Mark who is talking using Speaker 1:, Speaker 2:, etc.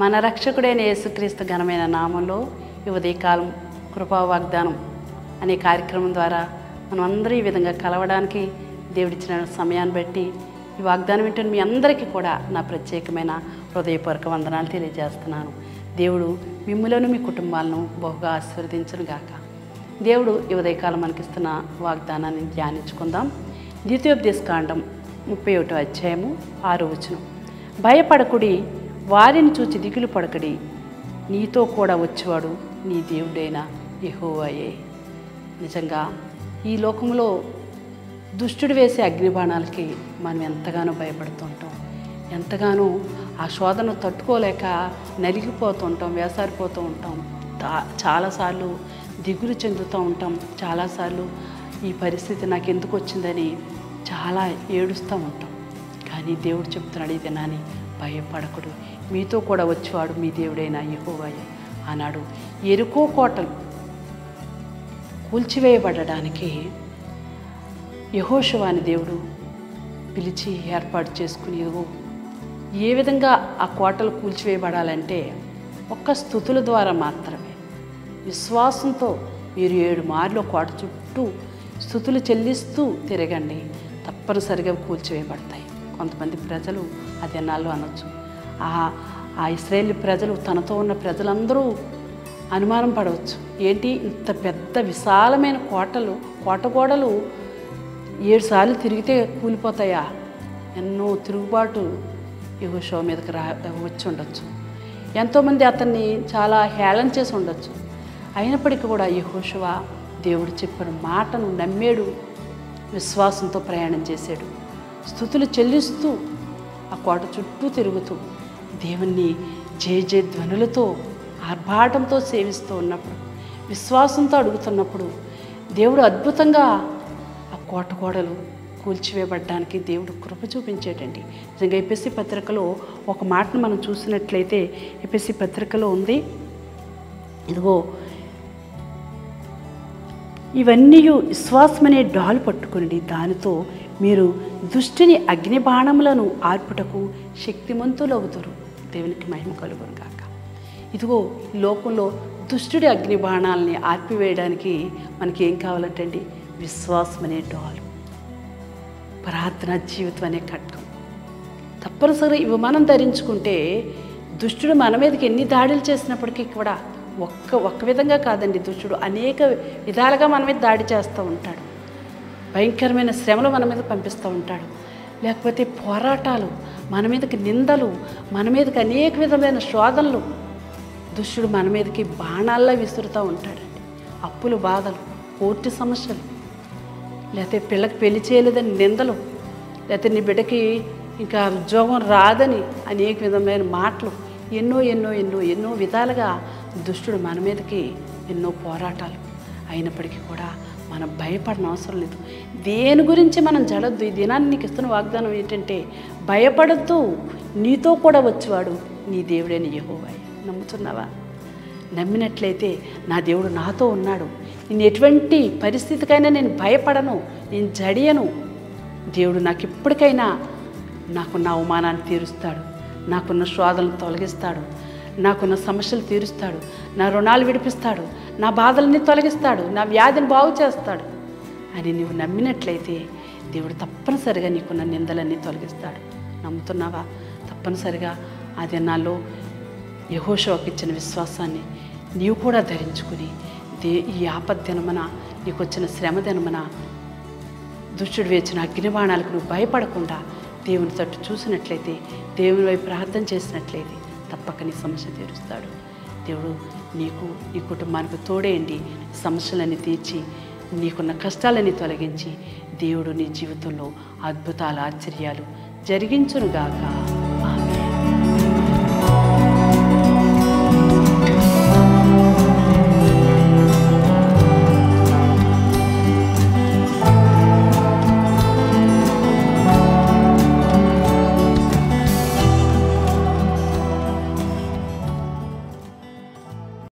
Speaker 1: మన రక్షకుడైన యేసుక్రీస్తు ఘనమైన నామంలో ఈ ఉదయకాలం కృపా వాగ్దానం అనే కార్యక్రమం ద్వారా మనం అందరూ ఈ విధంగా కలవడానికి దేవుడిచ్చిన సమయాన్ని బట్టి ఈ వాగ్దానం వింటున్న మీ అందరికీ కూడా నా ప్రత్యేకమైన హృదయపూర్వక వందనాలు తెలియజేస్తున్నాను. దేవుడు మిమ్ములను మీ కుటుంబాలను బహుగా ఆశీర్వదించును గాక. దేవుడు ఈ ఉదయకాలం మనకిస్తున్న వాగ్దానాన్ని ధ్యానించుకుందాం. ద్వితీయోపదేశకాండం 31వ అధ్యాయము 6వ వచనం. భయపడకుడి, వారిని చూచి దిగులు పడకడి, నీతో కూడా వచ్చేవాడు నీ దేవుడైన యెహోవాయే. నిజంగా ఈ లోకంలో దుష్టుడు వేసే అగ్నిబాణాలకి మనం ఎంతగానో భయపడుతుంటాం. ఎంతగానో ఆ శోధన తట్టుకోలేక నలిగిపోతుంటాం, వేసారిపోతూ ఉంటాం. చాలాసార్లు దిగులు చెందుతూ ఉంటాం. చాలాసార్లు ఈ పరిస్థితి నాకు ఎందుకు వచ్చిందని చాలా ఏడుస్తూ ఉంటాం. కానీ దేవుడు చెప్తున్నాడు, ఈ దినాన్ని భయపడకుడు, మీతో కూడా వచ్చేవాడు మీ దేవుడైన యెహోవాయే. ఆనాడు యెరికో కోటలు కూల్చివేయబడడానికి యెహోషువ అని దేవుడు పిలిచి ఏర్పాటు చేసుకుని ఏ విధంగా ఆ కోటలు కూల్చివేయబడాలంటే ఒక్క స్తుతుల ద్వారా మాత్రమే. విశ్వాసంతో మీరు 7 మార్లు కోట చుట్టూ స్తుతులు చెల్లిస్తూ తిరగండి, తప్పనిసరిగా కూల్చివేయబడతాయి. కొంతమంది ప్రజలు ఆ దినాల్లో అనొచ్చు, ఆ ఇశ్రాయేలు ప్రజలు తనతో ఉన్న ప్రజలందరూ అనుమానం పడవచ్చు, ఏంటి ఇంత పెద్ద విశాలమైన కోటగోడలు 7 సార్లు తిరిగితే కూలిపోతాయా? ఎన్నో తిరుగుబాటు యెహోషువ మీదకి వచ్చి ఉండొచ్చు. ఎంతోమంది అతన్ని చాలా హేళన చేసి ఉండొచ్చు. అయినప్పటికీ కూడా యెహోషువ దేవుడు చెప్పిన మాటను నమ్మాడు, విశ్వాసంతో ప్రయాణం చేశాడు. స్తుతులు చెల్లిస్తూ ఆ కోట చుట్టూ తిరుగుతూ దేవుణ్ణి జయ ధ్వనులతో ఆర్భాటంతో సేవిస్తూ ఉన్నప్పుడు, విశ్వాసంతో అడుగుతున్నప్పుడు దేవుడు అద్భుతంగా ఆ కోట గోడలు కూల్చివేయబడ్డానికి దేవుడు కృప చూపించేటండి. నిజంగా ఎఫెసీ పత్రికలో ఒక మాటను మనం చూసినట్లయితే ఎఫెసీ పత్రికలో ఉంది, ఇదిగో ఇవన్నీ విశ్వాసమనే డాలు పట్టుకుని దానితో మీరు దుష్టుని అగ్ని బాణములను ఆర్పుటకు శక్తిమంతులవుతారు. దేవునికి మహిమ కలుగును గాక. ఇదిగో లోకంలో దుష్టుడి అగ్ని బాణాలని ఆర్పివేయడానికి మనకి ఏం కావాలంటండి? విశ్వాసం అనే డాలు, ప్రార్థనా జీవితం అనే ఖడ్గం. తప్పనిసరిగా ఇవి మనం ధరించుకుంటే దుష్టుడు మన మీదకి ఎన్ని దాడులు చేసినప్పటికీ కూడా ఒక్క విధంగా కాదండి, దుష్టుడు అనేక విధాలుగా మన మీద దాడి చేస్తూ ఉంటాడు. భయంకరమైన శ్రమలు మన మీద పంపిస్తూ ఉంటాడు. లేకపోతే పోరాటాలు, మన మీదకి నిందలు, మన మీదకి అనేక విధమైన శోధనలు దుష్టుడు మన మీదకి బాణాల్లో విసురుతూ ఉంటాడండి. అప్పులు, బాధలు, కోర్టు సమస్యలు, లేకపోతే పిల్లకి పెళ్లి చేయలేదని నిందలు, లేకపోతే నీ బిడ్డకి ఇంకా ఉద్యోగం రాదని అనేక విధమైన మాటలు, ఎన్నో ఎన్నో ఎన్నో ఎన్నో విధాలుగా దుష్టుడు మన మీదకి ఎన్నో పోరాటాలు. అయినప్పటికీ కూడా మనం భయపడిన అవసరం లేదు. దేని గురించి మనం జడద్దు. ఈ దినాన్ని నీకు ఇస్తున్న వాగ్దానం ఏంటంటే, భయపడద్దు, నీతో కూడా వచ్చేవాడు నీ దేవుడైన యెహోవాయే. నమ్ముతున్నావా? నమ్మినట్లయితే నా దేవుడు నాతో ఉన్నాడు, నేను ఎటువంటి పరిస్థితికైనా నేను భయపడను, నేను జడియను. దేవుడు నాకు ఎప్పటికైనా నాకున్న అవమానాన్ని తీరుస్తాడు, నాకున్న శోధనలు తొలగిస్తాడు, నాకున్న సమస్యలు తీరుస్తాడు, నా రుణాలు విడిపిస్తాడు, నా బాధల్ని తొలగిస్తాడు, నా వ్యాధిని బాగు చేస్తాడు అని నువ్వు నమ్మినట్లయితే దేవుడు తప్పనిసరిగా నీకున్న నిందలన్నీ తొలగిస్తాడు. నమ్ముతున్నావా? తప్పనిసరిగా ఆ దినాల్లో యెహోషువకు ఇచ్చిన విశ్వాసాన్ని నీవు కూడా ధరించుకుని ఈ ఆపద్దినమున, నీకు వచ్చిన శ్రమ దినమున, దుష్టుడు వేచిన అగ్నిబాణాలకు నువ్వు భయపడకుండా దేవుని తట్టు చూసినట్లయితే, దేవుని వైపు ప్రార్థన చేసినట్లయితే తప్పక నీ సమస్య తీరుస్తాడు. దేవుడు నీకు, నీ కుటుంబానికి తోడేయండి, సమస్యలన్నీ తీర్చి నీకున్న కష్టాలన్నీ తొలగించి దేవుడు నీ జీవితంలో అద్భుతాలు, ఆశ్చర్యాలు జరిగించునుగాక.